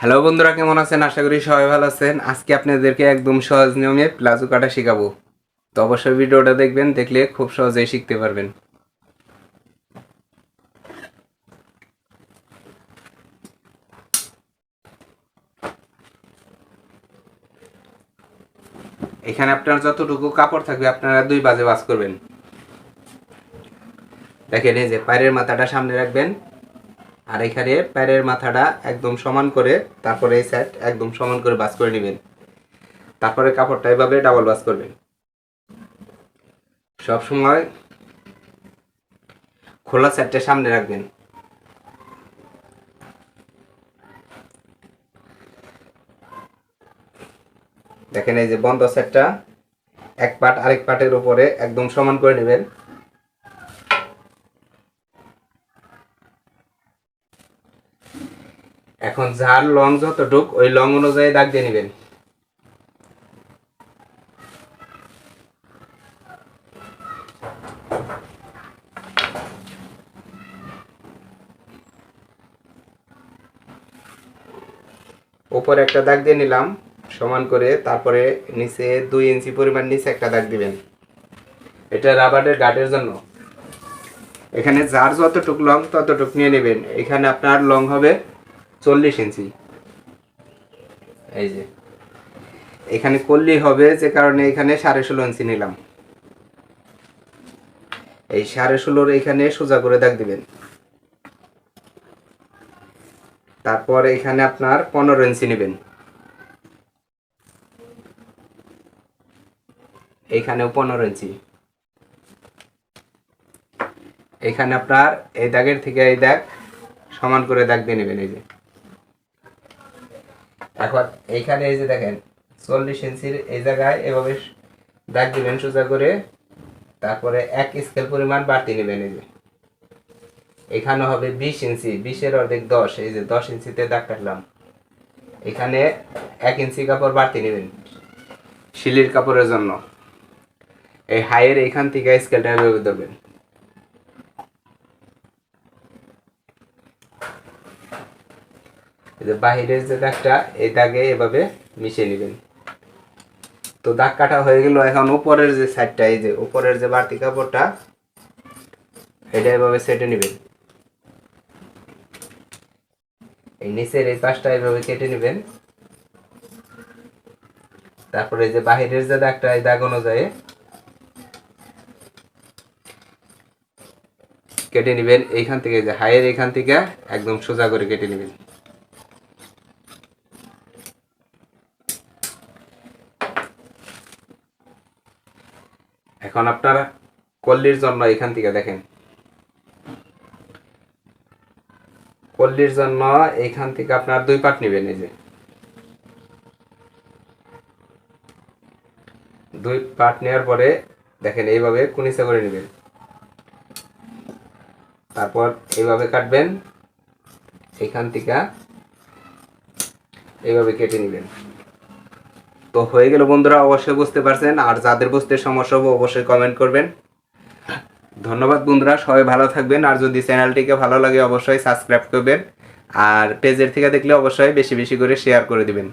Hello বন্ধুরা, কেমন আছেন? আশা করি সবাই ভালো আছেন। আজকে আপনাদেরকে একদম সহজ নিয়মে প্লাজো কাটা শেখাবো। তো অবশ্যই ভিডিওটা দেখবেন, দেখলে খুব সহজেই শিখতে পারবেন। এখানে আপনার যতটুকু কাপড় থাকবে আপনারা দুই বাজে ভাঁজ করবেন। দেখেন, এই যে পায়ের মাথাটা সামনে রাখবেন, আর এখানে পায়ের মাথাটা একদম সমান করে, তারপরে এই সাইড একদম সমান করে ভাঁজ করে নেবেন। তারপরে কাপড়টা এভাবে ডাবল ভাঁজ করবেন। সব সময় খোলা সাইডটা সামনে রাখবেন। দেখেন, এই যে বন্ধ সাইডটা এক পাট আরেক পাটের উপরে একদম সমান করে নেবেন। এখন যার লং যতটুক ওই লং অনুযায়ী দাগ দিয়ে নেবেন। উপরে একটা দাগ দিয়ে নিলাম সমান করে, তারপরে নিচে 2 ইঞ্চি পরিমাণ নিচে একটা দাগ দিবেন। এটা রাবারের গার্ডের জন্য। এখানে যার যতটুক লং ততটুক নিয়ে নেবেন। এখানে আপনার লং হবে 40 ইঞ্চি। এই যে এখানে করলেই হবে, যে কারণে এখানে 16.5 ইঞ্চি নিলাম। এই 16.5 এখানে সোজা করে দাগ দিবেন। তারপর এখানে আপনার 15 ইঞ্চি নেবেন। এইখানেও 15 ইঞ্চি। এখানে আপনার এই দাগের থেকে এই দাগ সমান করে দাগ দিয়ে নেবেন। এই যে এখন এইখানে এই যে দেখেন 40 ইঞ্চির এই জায়গায় এভাবে দাগ দিবেন সোজা করে, তারপরে 1 স্কেল পরিমাণ বাড়তি নেবেন। এই যে এখানে হবে 20 ইঞ্চি, 20-এর অর্ধেক 10, এই যে 10 ইঞ্চিতে দাগ কাটলাম। এখানে 1 ইঞ্চি কাপড় বাড়তি নেবেন শিলির কাপড়ের জন্য। এই হাইয়ের এখান থেকে স্কেলটা এভাবে ধরবেন। এই যে বাহিরের যে দাগটা, এই দাগে এভাবে মিশিয়ে নেবেন। তো দাগ কাটা হয়ে গেল। এখন উপরের যে সাইডটা, এই যে উপরের যে বাড়তি কাপড়টা, এটা এভাবে সেটে নেবেন। এই নিচের এই পাশটা এভাবে কেটে নেবেন। তারপরে এই যে বাহিরের যে দাগটা, এই দাগ অনুযায়ী কেটে নেবেন। এইখান থেকে যে হাইয়ের এখান থেকে একদম সোজা করে কেটে নেবেন। এখন আপনার কল্লির জন্য এখান থেকে দেখেন, কল্লির জন্য এইখান থেকে আপনার 2 পাট নেবেন। এই যে 2 পাট নেওয়ার পরে দেখেন এইভাবে কুনিচা করে নেবেন। তারপর এইভাবে কাটবেন, এখান থেকে এইভাবে কেটে নেবেন। তো হয়ে গেল বন্ধুরা, অবশ্যই বুঝতে পারছেন। আর যাদের বুঝতে সমস্যা হবে অবশ্যই কমেন্ট করবেন। ধন্যবাদ বন্ধুরা, সবাই ভালো থাকবেন। আর যদি চ্যানেলটিকে ভালো লাগে অবশ্যই সাবস্ক্রাইব করবেন, আর পেজের থেকে দেখলে অবশ্যই বেশি বেশি করে শেয়ার করে দিবেন।